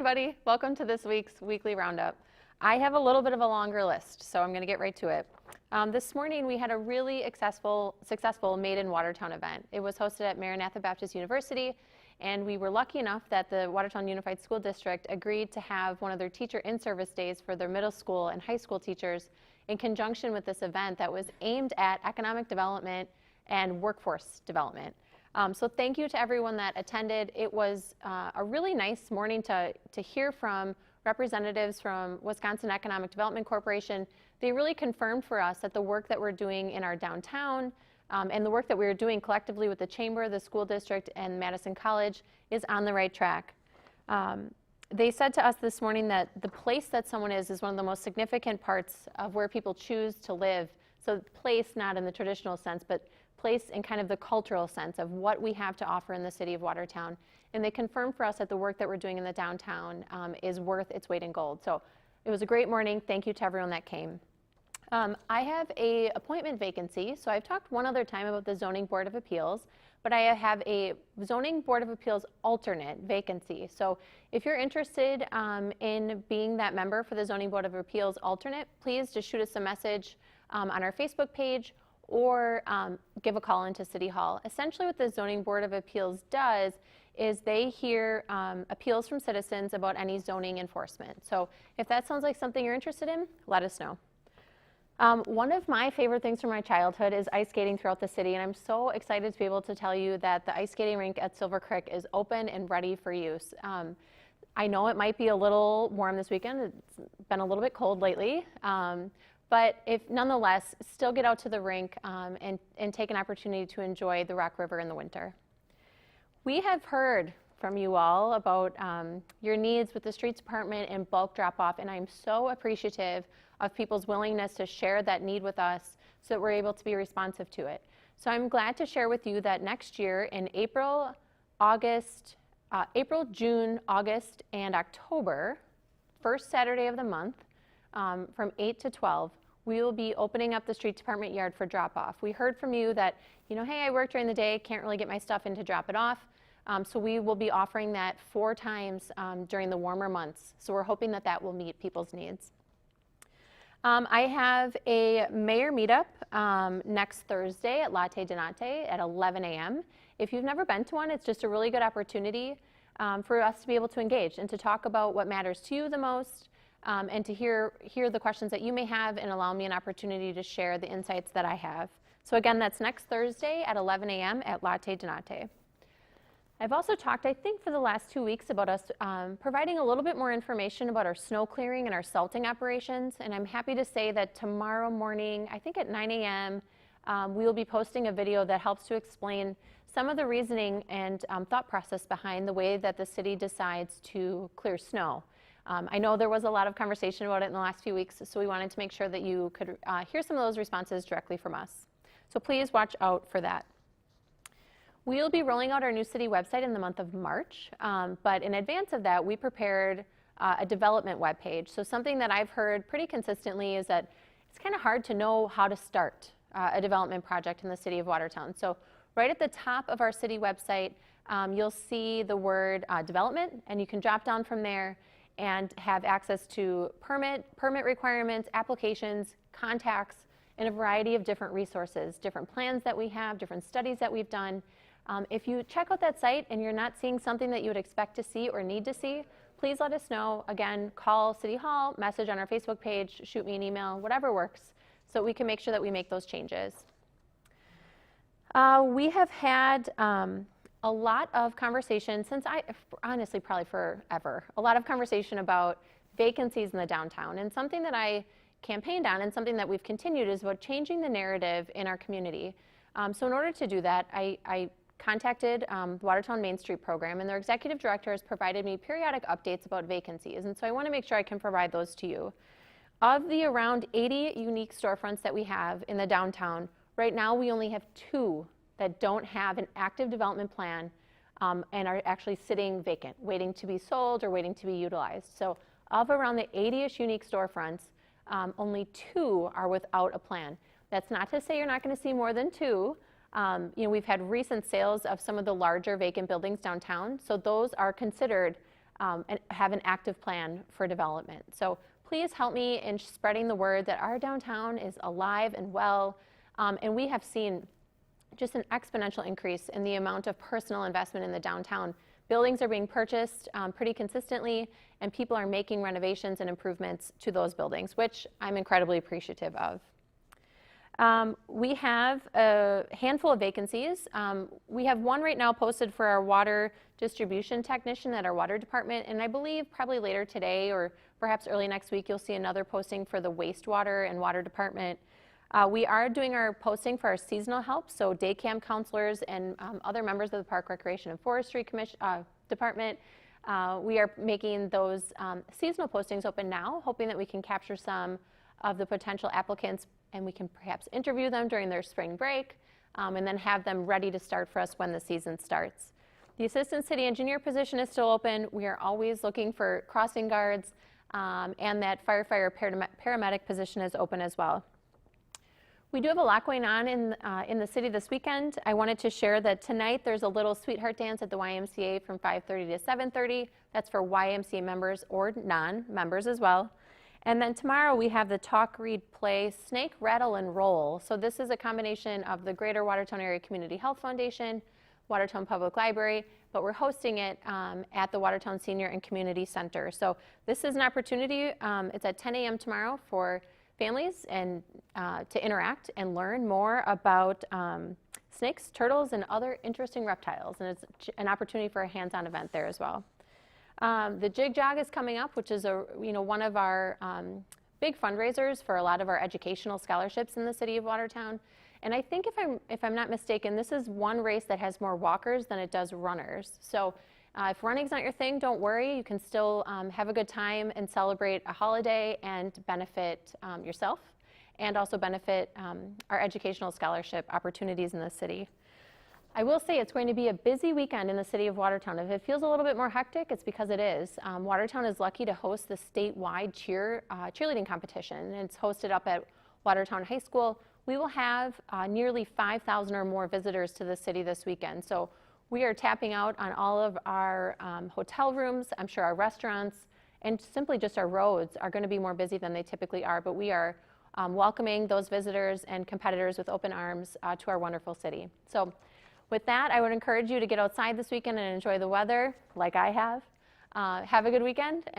Everybody, welcome to this week's Weekly Roundup. I have a little bit of a longer list, so I'm going to get right to it. This morning we had a really successful Made in Watertown event. It was hosted at Maranatha Baptist University, and we were lucky enough that the Watertown Unified School District agreed to have one of their teacher in-service days for their middle school and high school teachers in conjunction with this event that was aimed at economic development and workforce development. So thank you to everyone that attended. It was a really nice morning to hear from representatives from Wisconsin Economic Development Corporation. They really confirmed for us that the work that we're doing in our downtown and the work that we're doing collectively with the Chamber, the school district, and Madison College is on the right track. They said to us this morning that the place that someone is one of the most significant parts of where people choose to live. So place not in the traditional sense, but place in kind of the cultural sense of what we have to offer in the city of Watertown. And they confirmed for us that the work that we're doing in the downtown is worth its weight in gold. So it was a great morning. Thank you to everyone that came. I have a appointment vacancy. So I've talked one other time about the Zoning Board of Appeals, but I have a Zoning Board of Appeals alternate vacancy. So if you're interested in being that member for the Zoning Board of Appeals alternate, please just shoot us a message on our Facebook page or give a call into City Hall. Essentially what the Zoning Board of Appeals does is they hear appeals from citizens about any zoning enforcement. So if that sounds like something you're interested in, let us know. One of my favorite things from my childhood is ice skating throughout the city, and I'm so excited to be able to tell you that the ice skating rink at Silver Creek is open and ready for use. I know it might be a little warm this weekend. It's been a little bit cold lately. But if nonetheless, still get out to the rink and take an opportunity to enjoy the Rock River in the winter. We have heard from you all about your needs with the streets department and bulk drop-off, and I'm so appreciative of people's willingness to share that need with us so that we're able to be responsive to it. So I'm glad to share with you that next year in April, June, August, and October, first Saturday of the month, from 8 to 12, we will be opening up the street department yard for drop-off. We heard from you that, hey, I work during the day, can't really get my stuff in to drop it off. So we will be offering that 4 times during the warmer months. So we're hoping that that will meet people's needs. I have a mayor meetup next Thursday at Latte Donate at 11 a.m. If you've never been to one, it's just a really good opportunity for us to be able to engage and to talk about what matters to you the most. And to hear the questions that you may have and allow me an opportunity to share the insights that I have. So again, that's next Thursday at 11 a.m. at Latte Donate. I've also talked, I think, for the last 2 weeks about us providing a little bit more information about our snow clearing and our salting operations. And I'm happy to say that tomorrow morning, I think at 9 a.m., we will be posting a video that helps to explain some of the reasoning and thought process behind the way that the city decides to clear snow. I know there was a lot of conversation about it in the last few weeks, so we wanted to make sure that you could hear some of those responses directly from us. So please watch out for that. We will be rolling out our new city website in the month of March, but in advance of that, we prepared a development webpage. So something that I've heard pretty consistently is that it's kind of hard to know how to start a development project in the city of Watertown. So right at the top of our city website, you'll see the word development, and you can drop down from there and have access to permit requirements, applications, contacts, and a variety of different resources, different plans that we have, different studies that we've done. If you check out that site and you're not seeing something that you would expect to see or need to see, please let us know. Again, call City Hall, message on our Facebook page, shoot me an email, whatever works, so we can make sure that we make those changes. We have had a lot of conversation since honestly, probably forever, a lot of conversation about vacancies in the downtown. And something that I campaigned on and something that we've continued is about changing the narrative in our community. So in order to do that, I contacted the Watertown Main Street program, and their executive director has provided me periodic updates about vacancies. And so I want to make sure I can provide those to you. Of the around 80 unique storefronts that we have in the downtown, right now we only have 2 that don't have an active development plan and are actually sitting vacant, waiting to be sold or waiting to be utilized. So of around the 80-ish unique storefronts, only 2 are without a plan. That's not to say you're not going to see more than 2. We've had recent sales of some of the larger vacant buildings downtown, so those are considered and have an active plan for development. So please help me in spreading the word that our downtown is alive and well, and we have seen just an exponential increase in the amount of personal investment in the downtown. Buildings are being purchased pretty consistently, and people are making renovations and improvements to those buildings, which I'm incredibly appreciative of. We have a handful of vacancies. We have one right now posted for our water distribution technician at our water department, and I believe probably later today or perhaps early next week you'll see another posting for the wastewater and water department. We are doing our posting for our seasonal help, so day camp counselors and other members of the Park Recreation and Forestry Department. We are making those seasonal postings open now, hoping that we can capture some of the potential applicants and we can perhaps interview them during their spring break and then have them ready to start for us when the season starts. The assistant city engineer position is still open. We are always looking for crossing guards, and that firefighter paramedic position is open as well. We do have a lot going on in the city this weekend. I wanted to share that tonight there's a little sweetheart dance at the YMCA from 5:30 to 7:30. That's for YMCA members or non-members as well. And then tomorrow we have the talk, read, play, snake, rattle, and roll. So this is a combination of the Greater Watertown Area Community Health Foundation, Watertown Public Library, but we're hosting it at the Watertown Senior and Community Center. So this is an opportunity. It's at 10 a.m. tomorrow for families and to interact and learn more about snakes, turtles, and other interesting reptiles. And it's an opportunity for a hands-on event there as well. The Jig Jog is coming up, which is one of our big fundraisers for a lot of our educational scholarships in the city of Watertown. And I think if I'm not mistaken, this is one race that has more walkers than it does runners. So if running's not your thing, don't worry. You can still have a good time and celebrate a holiday and benefit yourself and also benefit our educational scholarship opportunities in the city. I will say it's going to be a busy weekend in the city of Watertown. If it feels a little bit more hectic, it's because it is. Watertown is lucky to host the statewide cheerleading competition, and it's hosted up at Watertown High School. We will have nearly 5,000 or more visitors to the city this weekend. So we are tapping out on all of our hotel rooms. I'm sure our restaurants and simply just our roads are going to be more busy than they typically are, but we are welcoming those visitors and competitors with open arms to our wonderful city. So with that, I would encourage you to get outside this weekend and enjoy the weather like I have. Have a good weekend.